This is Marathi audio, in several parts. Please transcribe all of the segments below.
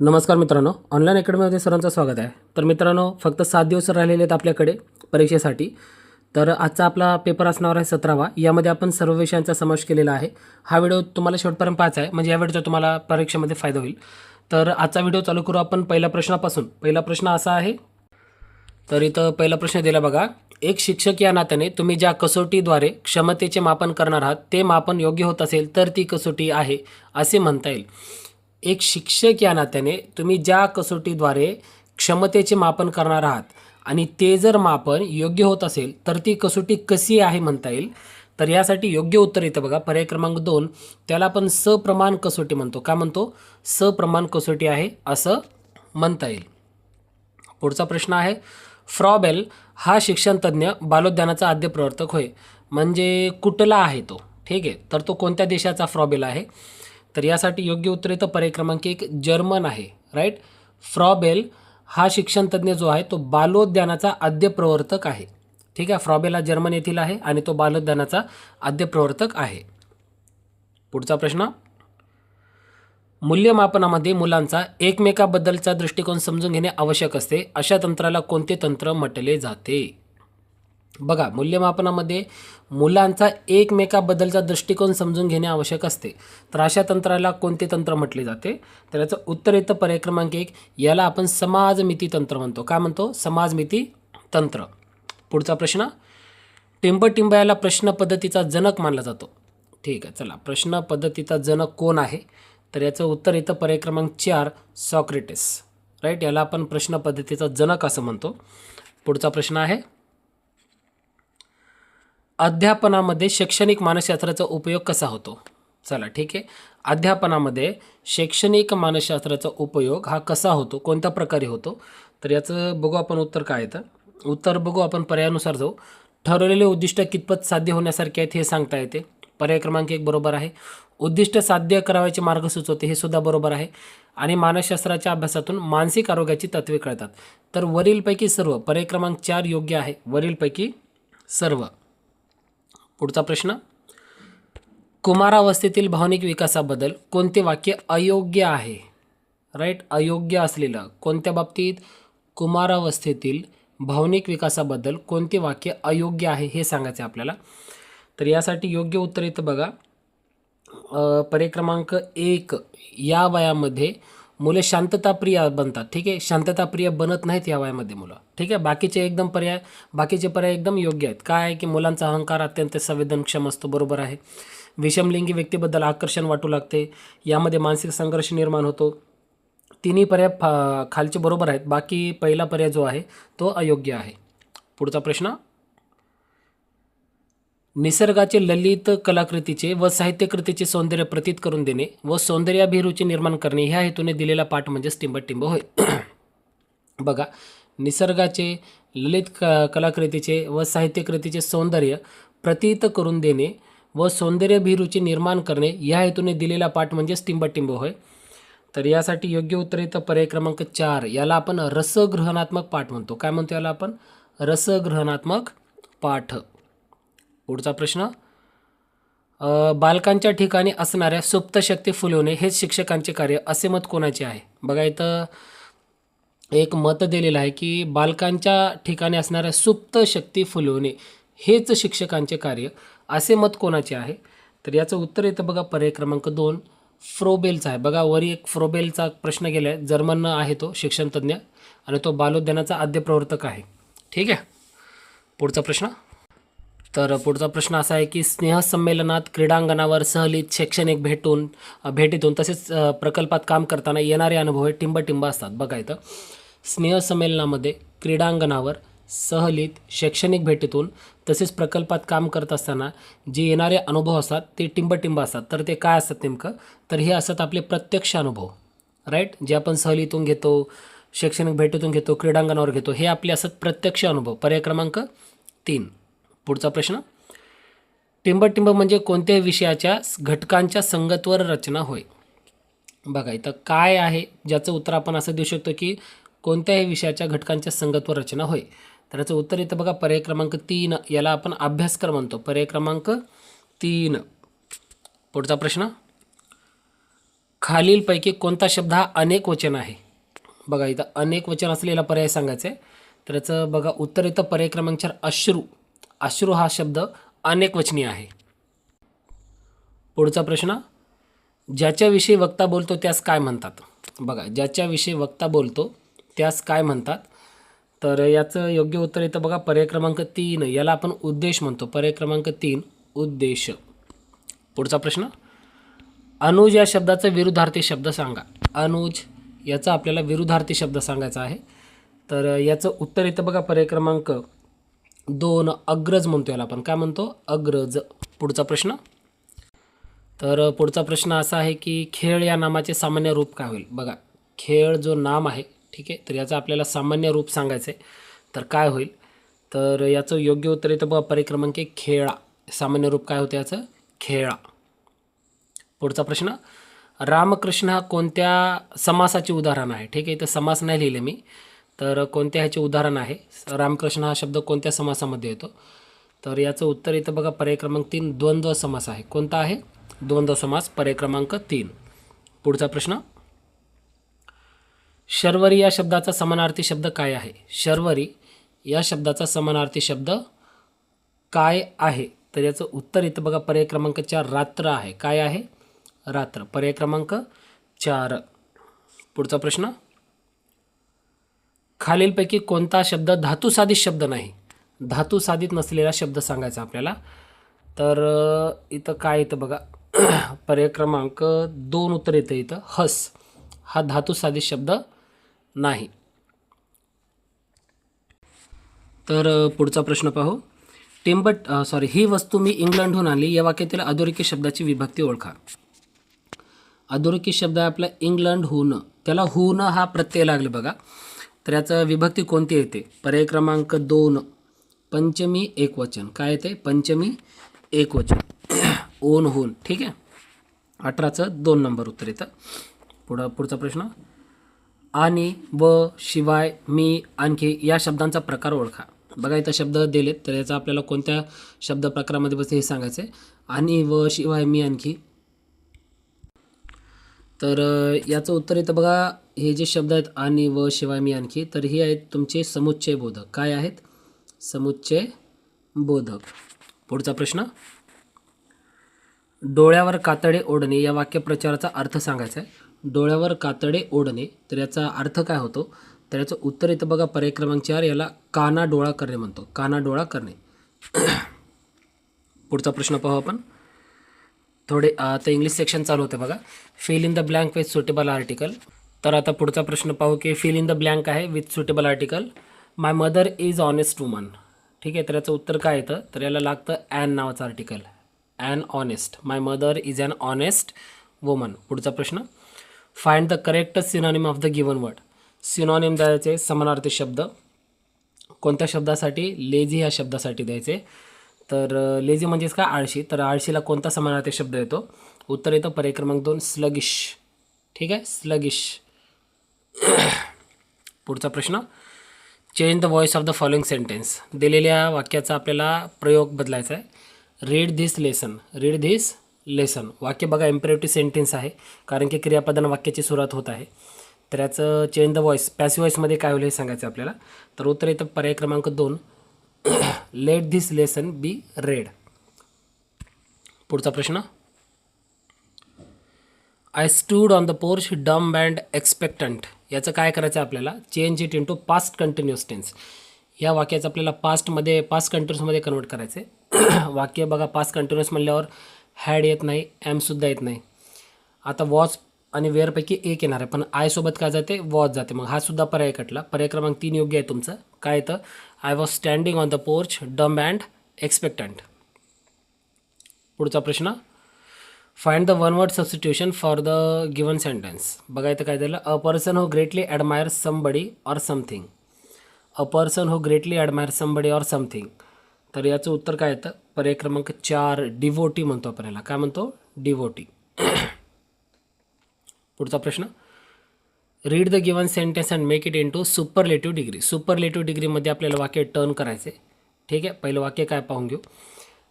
नमस्कार मित्रांनो, ऑनलाईन अकॅडमीमध्ये सर्वांचं स्वागत आहे. तर मित्रांनो, फक्त 7 दिवस राहिलेले आहेत आपल्याकडे परीक्षेसाठी. तर आजचा आपला पेपर असणार आहे 17वा. यामध्ये आपण सर्व विषयांचा समावेश केलेला आहे. हा व्हिडिओ तुम्हाला शेवटपर्यंत पाहायचा आहे, म्हणजे या व्हिडिओचा तुम्हाला परीक्षेमध्ये फायदा होईल. तर आजचा व्हिडिओ चालू करू आपण पहिल्या प्रश्नापासून. पहिला प्रश्न असा आहे, तर इथं पहिला प्रश्न दिला बघा. एक शिक्षक या नात्याने तुम्ही ज्या कसोटीद्वारे क्षमतेचे मापन करणार आहात ते मापन योग्य होत असेल तर ती कसोटी आहे असे म्हणता येईल. एक शिक्षक या नात्याने तुम्ही ज्या कसोटीद्वारे क्षमतेचे मापन करणार आहात आणि ते जर मापन योग्य होत असेल तर ती कसोटी कशी आहे म्हणता येईल. तर यासाठी योग्य उत्तर येतं बघा, पर्याय क्रमांक 2. त्याला आपण सप्रमाण कसोटी म्हणतो. का म्हणतो? सप्रमाण कसोटी आहे असं म्हणता येईल. पुढचा प्रश्न आहे, फ्रॉबेल हा शिक्षणतज्ञ बालोद्यानाचा आद्य प्रवर्तक होय. म्हणजे कुठला आहे तो? ठीक आहे, तर तो कोणत्या देशाचा फ्रॉबेल आहे? तर यासाठी योग्य उत्तर येतं पर्याय क्रमांक 1, जर्मन आहे. राईट. फ्रॉबेल हा शिक्षणतज्ञ जो आहे तो बालोद्यानाचा आद्य प्रवर्तक आहे. ठीक आहे, फ्रॉबेल हा जर्मन येथील आहे आणि तो बालोद्यानाचा आद्य प्रवर्तक आहे. पुढचा प्रश्न, मूल्यमापनामध्ये मुलांचा एकमेकाबद्दलचा दृष्टिकोन समजून घेणे आवश्यक असते. अशा तंत्राला कोणते तंत्र म्हटले जाते? बघा, मूल्यमापनामध्ये मुलांचा एकमेकाबद्दलचा दृष्टिकोन समजून घेणे आवश्यक असते. तर अशा तंत्राला कोणते तंत्र म्हटले जाते? तर याचं उत्तर येतं पर्याय क्रमांक 1. याला आपण समाजमिती तंत्र म्हणतो. काय म्हणतो? समाजमिती तंत्र. पुढचा प्रश्न, टिंबटिंब याला प्रश्न पद्धतीचा जनक मानला जातो. ठीक आहे, चला, प्रश्न पद्धतीचा जनक कोण आहे? तर याचं उत्तर येतं पर्याय क्रमांक 4, सॉक्रेटिस. राईट. याला आपण प्रश्न पद्धतीचा जनक असं म्हणतो. पुढचा प्रश्न आहे, अध्यापनामध्ये शैक्षणिक मानसशास्त्राचा उपयोग कसा होतो? चला, ठीक आहे. अध्यापनामध्ये शैक्षणिक मानसशास्त्राचा उपयोग हा कसा होतो, कोणत्या प्रकारे होतो? तर याचं बघू आपण उत्तर काय येतं. उत्तर बघू आपण, पर्यायानुसार जाऊ. ठरवलेले उद्दिष्ट कितपत साध्य होण्यासारखे आहेत हे सांगता येते. पर्याय क्रमांक 1 बरोबर आहे. उद्दिष्ट साध्य करावयाचे मार्ग सुचवते हे सुद्धा बरोबर आहे. आणि मानसशास्त्राच्या अभ्यासातून मानसिक आरोग्याची तत्त्वे कळतात. तर वरीलपैकी सर्व, पर्याय क्रमांक 4 योग्य आहे. वरीलपैकी सर्व. पुढचा प्रश्न, कुमारावस्थेतील भावनिक विकासाबद्दल कोणते वाक्य अयोग्य आहे? राईट. अयोग्य असलेलं कोणत्या बाबतीत? कुमारावस्थेतील भावनिक विकासाबद्दल कोणते वाक्य अयोग्य आहे हे सांगायचं आपल्याला. तर यासाठी योग्य उत्तर येतं बघा, पर्याय क्रमांक 1. या वयामध्ये मुले शांतताप्रिय बनतात. ठीक आहे, शांतताप्रिय बनत नाहीत या वयामध्ये मुलं. ठीक आहे, बाकीचे पर्याय एकदम योग्य आहेत. काय आहे की मुलांचा अहंकार अत्यंत संवेदनक्षम असतो. बरोबर आहे. विषमलिंगी व्यक्तीबद्दल आकर्षण वाटू लागते. यामध्ये मानसिक संघर्ष निर्माण होतो. तिन्ही पर्याय खालचे बरोबर आहेत. बाकी पहिला पर्याय जो आहे तो अयोग्य आहे. पुढचा प्रश्न, निसर्गाचे ललित कलाकृतीचे व साहित्यकृतीचे सौंदर्य प्रतीत करून देणे व सौंदर्याभिरुची निर्माण करणे ह्या हेतूने दिलेला पाठ म्हणजेच टिंबटिंब होय. बघा, निसर्गाचे ललित कलाकृतीचे व साहित्यकृतीचे सौंदर्य प्रतीत करून देणे व सौंदर्याभिरुची निर्माण करणे या हेतूने दिलेला पाठ म्हणजेच टिंबटिंब होय. तर यासाठी योग्य उत्तर येतं पर्याय क्रमांक 4. याला आपण रसग्रहणात्मक पाठ म्हणतो. काय म्हणतो याला आपण? रसग्रहणात्मक पाठ. पुढचा प्रश्न, बालकांच्या ठिकाणी असणाऱ्या सुप्त शक्ती फुलवणे हेच शिक्षकांचे कार्य असे मत कोणाचे आहे? बघा, इथं एक मत दिलेलं आहे की बालकांच्या ठिकाणी असणाऱ्या सुप्त शक्ती फुलवणे हेच शिक्षकांचे कार्य असे मत कोणाचे आहे? तर याचं उत्तर येतं बघा, पर्याय क्रमांक 2, फ्रोबेलचा आहे. बघा, वरी एक फ्रोबेलचा प्रश्न गेला आहे. जर्मन आहे तो शिक्षणतज्ञ आणि तो बालोद्यानाचा आद्य प्रवर्तक आहे. ठीक आहे. पुढचा प्रश्न, तर पुढचा प्रश्न असा आहे की स्नेहसंमेलनात, क्रीडांगणावर, सहलीत, शैक्षणिक भेटीतून तसेच प्रकल्पात काम करताना येणारे अनुभव हे टिंबटिंब असतात. बघा, इथं स्नेहसंमेलनामध्ये, क्रीडांगणावर, सहलीत, शैक्षणिक भेटीतून तसेच प्रकल्पात काम करत असताना जे येणारे अनुभव असतात ते टिंबटिंब असतात. तर ते काय असतात नेमकं? तर हे असतात आपले प्रत्यक्ष अनुभव. राईट. जे आपण सहलीतून घेतो, शैक्षणिक भेटीतून घेतो, क्रीडांगणावर घेतो, हे आपले असतात प्रत्यक्ष अनुभव. पर्याय क्रमांक 3. पुढचा प्रश्न, टिंबटिंब म्हणजे कोणत्याही विषयाच्या घटकांच्या संगतवर रचना होय. बघा, इथं काय आहे ज्याचं उत्तर आपण असं देऊ शकतो की कोणत्याही विषयाच्या घटकांच्या संगतवर रचना होय. तर याचं उत्तर येतं बघा, पर्याय क्रमांक 3. याला आपण अभ्यासक्रम म्हणतो. पर्याय क्रमांक 3. पुढचा प्रश्न, खालीलपैकी कोणता शब्द हा अनेक वचन आहे? बघा इथं अनेक वचन असलेला पर्याय सांगायचं आहे. तर याचं बघा उत्तर येतं पर्याय क्रमांक 4 अश्रू. अश्रू हा शब्द अनेक वचनी आहे. पुढचा प्रश्न, ज्याच्याविषयी वक्ता बोलतो त्यास काय म्हणतात? बघा ज्याच्याविषयी वक्ता बोलतो त्यास काय म्हणतात? तर याचं योग्य उत्तर येतं बघा पर्याय क्रमांक 3. याला आपण उद्देश म्हणतो. पर्याय क्रमांक 3 उद्देश. पुढचा प्रश्न, अनुज या शब्दाचा विरुद्धार्थी शब्द सांगा. अनुज याचा आपल्याला विरुद्धार्थी शब्द सांगायचा आहे. तर याचं उत्तर येतं बघा पर्याय क्रमांक 2 अग्रज म्हणतो याला आपण. काय म्हणतो? अग्रज. पुढचा प्रश्न, तर पुढचा प्रश्न असा आहे की खेळ या नामाचे सामान्य रूप काय होईल? बघा खेळ जो नाम आहे, ठीक आहे, तर याचं आपल्याला सामान्य रूप सांगायचं आहे. तर काय होईल? तर याचं योग्य उत्तर येतं बघा पर्याय क्रमांक 1 खेळा. सामान्य रूप काय होतं याचं? खेळा. पुढचा प्रश्न, रामकृष्ण हा कोणत्या समासाचे उदाहरण आहे? ठीक आहे, इथं समास नाही लिहिले मी. तर कोणत्या ह्याचे उदाहरण आहे? रामकृष्ण हा शब्द कोणत्या समासामध्ये येतो? तर याचं उत्तर येतं बघा पर्याय क्रमांक 3 द्वंद्व समास आहे. कोणता आहे? द्वंद्व समास. पर्याय क्रमांक 3. पुढचा प्रश्न, शर्वरी या शब्दाचा समानार्थी शब्द काय आहे? शर्वरी या शब्दाचा समानार्थी शब्द काय आहे? तर याचं उत्तर येतं बघा पर्याय क्रमांक 4 रात्र आहे. काय आहे? रात्र. पर्याय क्रमांक 4. पुढचा प्रश्न, खालीलपैकी कोणता शब्द धातुसाधित शब्द नाही? धातुसाधित नसलेला शब्द सांगायचा आपल्याला. तर इथं काय येतं बघा पर्याय क्रमांक 2 उत्तर येतं इथं हस. हा धातुसाधित शब्द नाही. तर पुढचा प्रश्न पाहू. ही वस्तू मी इंग्लंडहून आणली या वाक्यातील अधोरेखित शब्दाची विभक्ती ओळखा. अधोरेखित शब्द आहे आपला इंग्लंडहून. त्याला हून हा प्रत्यय लागले बघा. तर याचं विभक्ती कोणती येते? पर्याय क्रमांक 2 पंचमी एकवचन. काय येते? पंचमी एकवचन. ओन हून. ठीक आहे. 18चं 2 नंबर उत्तर येतं. पुढचा प्रश्न, आणि, व, शिवाय, मी, आणखी या शब्दांचा प्रकार ओळखा. बघा इथं शब्द दिलेत. तर याचा आपल्याला कोणत्या शब्द प्रकारामध्ये बसते हे सांगायचं आहे. आणि, व, शिवाय, मी, आणखी. तर याचं उत्तर येतं बघा हे जे शब्द आहेत आणि, व, शिवाय, मी, आणखी, तर हे आहेत तुमचे समुच्चय बोधक. काय आहेत? समुच्चय बोधक. पुढचा प्रश्न, डोळ्यावर कातडे ओढणे या वाक्यप्रचाराचा अर्थ सांगायचा आहे. डोळ्यावर कातडे ओढणे, तर याचा अर्थ काय होतो? तर याचं उत्तर येतं बघा पर्याय क्रमांक 4 याला काना डोळा करणे म्हणतो. काना डोळा करणे. पुढचा प्रश्न पाहू आपण. थोडे आता इंग्लिश सेक्शन चालू होते बघा. Fill in the blank with suitable article. तर आता पुढचा प्रश्न पाहू की फिल इन द ब्लँक आहे with suitable article. My mother is honest woman. ठीक आहे, तर याचं उत्तर काय येतं? तर याला लागतं ॲन नावाचं article. An honest. My mother is an honest woman. पुढचा प्रश्न, find the correct synonym of the given word. Synonym द्यायचे समानार्थी शब्द. कोणत्या शब्दासाठी? लेझी ह्या शब्दासाठी द्यायचे. तर लेझी म्हणजेच काय? आळशी. तर आळशीला कोणता समानार्थी शब्द येतो? उत्तर येतं पर्याय क्रमांक 2 स्लगिश. ठीक आहे, स्लगिश. पुढचा प्रश्न, change the voice of the following sentence. दिलेल्या वाक्याचा आपल्याला प्रयोग बदलायचा आहे. Read this lesson. Read this lesson. वाक्य बघा इम्पेरेटिव्ह सेंटेन्स आहे कारण की क्रियापदानं वाक्याची सुरुवात होत आहे. तर याचं चेंज द व्हॉइस पॅसिव्ह व्हॉइसमध्ये काय होईल हे सांगायचं आपल्याला. तर उत्तर येतं पर्याय क्रमांक 2 let this lesson be read. पुढचा प्रश्न, I stood on the porch dumb and expectant. याचं काय करायचं आहे आपल्याला? Change it into past continuous tense. या वाक्याचं आपल्याला पास्ट कंटिन्युअसमध्ये कन्वर्ट करायचं आहे. वाक्य बघा पास्ट कंटिन्युअस म्हणल्यावर हॅड येत नाही, ॲमसुद्धा येत नाही. आता वॉच आणि वेअरपैकी एक येणार आहे, पण आयसोबत काय जाते? वॉच जाते. मग हा सुद्धा पर्याय कटला. पर्याय क्रमांक 3 योग्य आहे तुमचं. काय येतं? I was standing on the porch dumb and expectant. पुढचा प्रश्न, find the one word substitution for the given sentence. बघा इथं काय झालं? A person who greatly admires somebody or something. A person who greatly admires somebody or something. तर याचं उत्तर काय येतं? पर्याय क्रमांक 4 डिवोटी म्हणतो आपण याला. काय म्हणतो? डिवोटी. पुढचा प्रश्न, read the given sentence and make it into superlative degree. Superlative डिग्रीमध्ये आपल्याला वाक्य टर्न करायचे. ठीक आहे, पहिलं वाक्य काय पाहून घेऊ.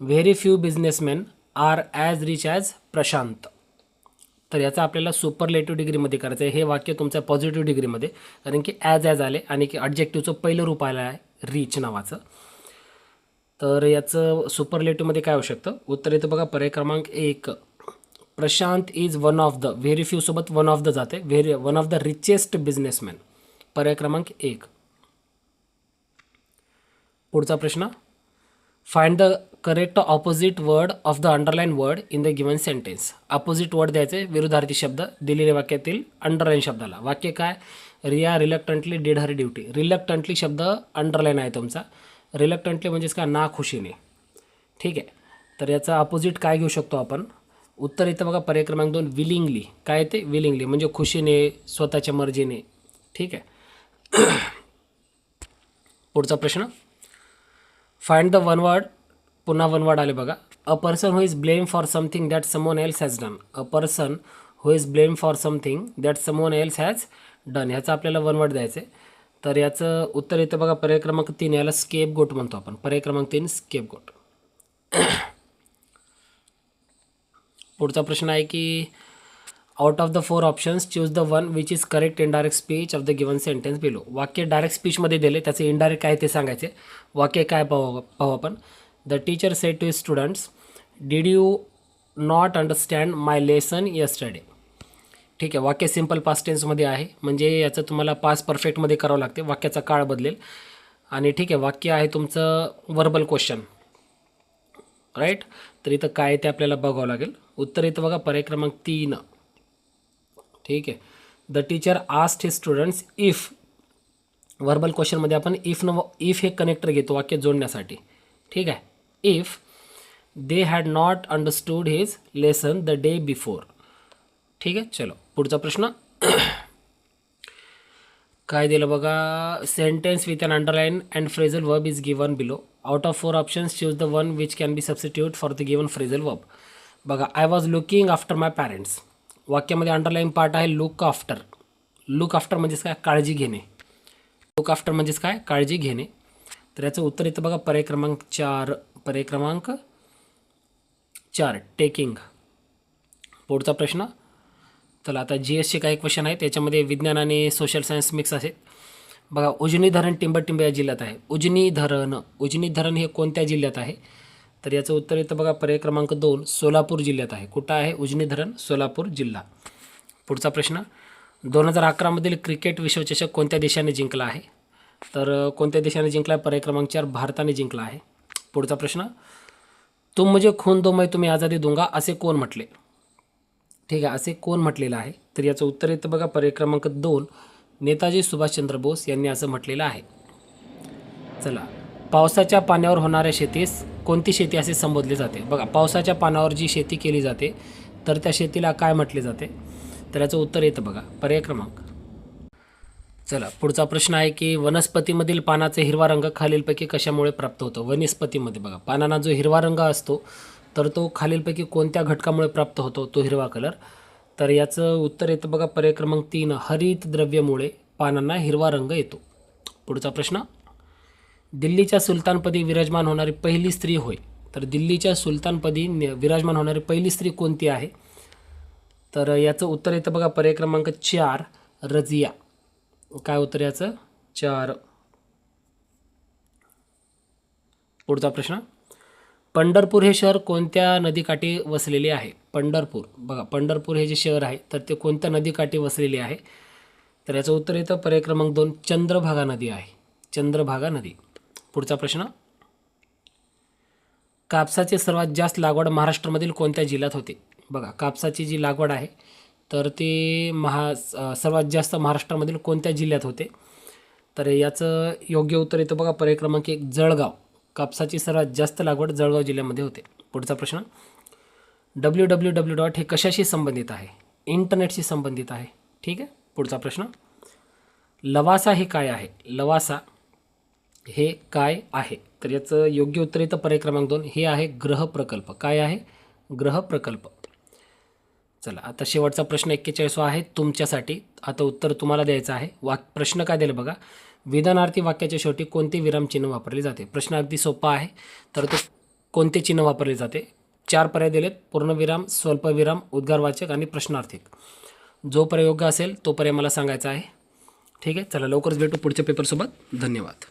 Very few businessman are as rich as Prashant. तर याचा आपल्याला सुपरलेटिव्ह डिग्रीमध्ये करायचं आहे. हे वाक्य तुमच्या पॉझिटिव्ह डिग्रीमध्ये, कारण की ॲज आले आणि की ॲडजेक्टिव्हचं पहिलं रूप आलं आहे रिच नावाचं. तर याचं सुपरलेटिव्हमध्ये काय होऊ शकतं? उत्तर येतं बघा पर्याय क्रमांक 1. Prashant is one of the, very few सोबत वन ऑफ द जाते, one of the richest businessman. पर्याय क्रमांक 1. पुढचा प्रश्न, find the correct opposite word of the underline word in the given sentence. Opposite word द्यायचे, विरुद्धार्थी शब्द दिलेल्या वाक्यातील अंडरलाईन शब्दाला. वाक्य काय? Riya reluctantly did her duty. Reluctantly शब्द अंडरलाईन आहे तुमचा. रिलक्टंटली म्हणजेच काय? ना खुशीने. ठीक आहे. तर याचा अपोजिट काय घेऊ शकतो आपण? उत्तर येतं बघा पर्याय क्रमांक 2. विलिंगली. काय ते? विलिंगली म्हणजे खुशीने, स्वतःच्या मर्जीने. ठीक आहे. पुढचा प्रश्न, फाइंड द वन वर्ड. पुन्हा वन वर्ड आले बघा. A person who is blame for something that someone else has done. A person who is blame for something that someone else has done. ह्याचं आपल्याला वन वर्ड द्यायचं आहे. तर याचं उत्तर येतं बघा पर्याय क्रमांक 3. याला स्केप गोट म्हणतो आपण. पर्याय क्रमांक 3 स्केप गोट. पुढचा प्रश्न आहे की out of the 4 options choose the one which is correct in direct speech of the given sentence below. वाक्य डायरेक्ट स्पीचमध्ये दिले, त्याचे इनडायरेक्ट काय ते सांगायचे. वाक्य काय पाहू आपण. The teacher said to students, did you not understand my lesson yesterday. ठीक आहे. वाक्य सिम्पल पास्ट टेन्समध्ये आहे, म्हणजे याचं तुम्हाला पास्ट परफेक्टमध्ये करावं लागते. वाक्याचा काळ बदलेल. आणि ठीक आहे, वाक्य आहे तुमचं वर्बल क्वेश्चन, राईट. तर इथं काय ते आपल्याला बघावं लागेल. उत्तर येतं बघा पर्याय क्रमांक 3. ठीक आहे. The teacher asked his students if. Verbal क्वेश्चनमध्ये आपण इफ हे कनेक्टर घेतो वाक्य जोडण्यासाठी. ठीक आहे. If they had not understood his lesson the day before. ठीक आहे. चलो पुढचा प्रश्न काय दिलं बघा. Sentence with an underline and phrasal verb is given below. Out of 4 options choose the one which can be substitute for the given phrasal verb. बघा, I was looking after my parents. वाक्यामध्ये अंडरलाईन पार्ट आहे लुक आफ्टर. लुक आफ्टर म्हणजेच काय? काळजी घेणे. लुक आफ्टर म्हणजेच काय? काळजी घेणे. तर याचं उत्तर येतं बघा पर्याय क्रमांक 4. पर्याय क्रमांक 4 टेकिंग. पुढचा प्रश्न, चला आता GSचे काही क्वेश्चन आहेत. त्याच्यामध्ये विज्ञान आणि सोशल सायन्स मिक्स आहे. बघा, उजनी धरण टिंबटिंब या जिल्ह्यात आहे. उजनी धरण हे कोणत्या जिल्ह्यात आहे? तर याचं उत्तर येतं बघा पर्याय क्रमांक 2 सोलापूर जिल्ह्यात आहे. कुठं आहे उजनी धरण? सोलापूर जिल्हा. पुढचा प्रश्न, 2011मधील क्रिकेट विश्वचषक कोणत्या देशाने जिंकला आहे? तर कोणत्या देशाने जिंकला आहे? पर्याय क्रमांक 4 भारताने जिंकला आहे. पुढचा प्रश्न, तुम मुझे खून दो मैं तुम्हें आज़ादी दूंगा असे कोण म्हटले? ठीक आहे, असे कोण म्हटलेलं आहे? तर याचं उत्तर येतं बघा पर्याय क्रमांक 2 नेताजी सुभाषचंद्र बोस यांनी असं म्हटलेलं आहे. चला, पावसाच्या पाण्यावर होणाऱ्या शेतीस कोणती शेती असे संबोधले जाते? बघा, पावसाच्या पाण्यावर जी शेती केली जाते तर त्या शेतीला काय म्हटले जाते? तर याचं उत्तर येतं बघा पर्याय क्रमांक. चला पुढचा प्रश्न आहे की वनस्पतीमधील पानाचा हिरवा रंग खालीलपैकी कशामुळे प्राप्त होतो? वनस्पतीमध्ये बघा, पानांना जो हिरवा रंग असतो तर तो खालीलपैकी कोणत्या घटकामुळे प्राप्त होतो तो हिरवा कलर? तर याचं उत्तर येतं बघा पर्याय क्रमांक 3 हरित द्रव्यामुळे पानांना हिरवा रंग येतो. पुढचा प्रश्न, दिल्लीच्या सुलतानपदी विराजमान होणारी पहिली स्त्री होय. तर दिल्लीच्या सुलतानपदी विराजमान होणारी पहिली स्त्री कोणती आहे? तर याचं उत्तर येतं बघा पर्याय क्रमांक 4 रजिया. काय उत्तर याचं? 4. पुढचा प्रश्न, पंढरपूर हे शहर कोणत्या नदीकाठी वसलेले आहे? पंढरपूर, बघा पंढरपूर हे जे शहर आहे तर ते कोणत्या नदीकाठी वसलेले आहे? तर याचं उत्तर येतं पर्याय क्रमांक 2 चंद्रभागा नदी आहे. चंद्रभागा नदी. पुढचा प्रश्न, कापसाची सर्वात जास्त लागवड महाराष्ट्रामधील कोणत्या जिल्ह्यात होते? बघा, कापसाची जी लागवड आहे तर ते सर्वात जास्त महाराष्ट्रामधील कोणत्या जिल्ह्यात होते? तर याचं योग्य उत्तर येतं बघा पर्याय क्रमांक 1 जळगाव. कापसाची सर्वात जास्त लागवड जळगाव जिल्ह्यामध्ये होते. पुढचा प्रश्न, www. हे कशाशी संबंधित आहे? इंटरनेटशी संबंधित आहे. ठीक आहे. पुढचा प्रश्न, लवासा हे काय आहे? लवासा हे काय आहे? तर याचं योग्य उत्तर येतं पर्याय क्रमांक 2 हे आहे ग्रह प्रकल्प. काय आहे? ग्रह प्रकल्प. चला आता शेवटचा प्रश्न 41 आहे तुमच्यासाठी. आता उत्तर तुम्हाला द्यायचं आहे. प्रश्न काय दिलं बघा, विधानार्थी वाक्याच्या शेवटी कोणते विरामचिन्ह वापरले जाते? प्रश्न अगदी सोपा आहे. तर तो कोणते चिन्ह वापरले जाते? 4 पर्याय दिलेत: पूर्णविराम, स्वल्पविराम, उद्गारवाचक आणि प्रश्नार्थक. जो पर्याय योग्य असेल तो पर्याय मला सांगायचा आहे. ठीक आहे, चला लवकरच भेटू पुढच्या पेपरसोबत. धन्यवाद.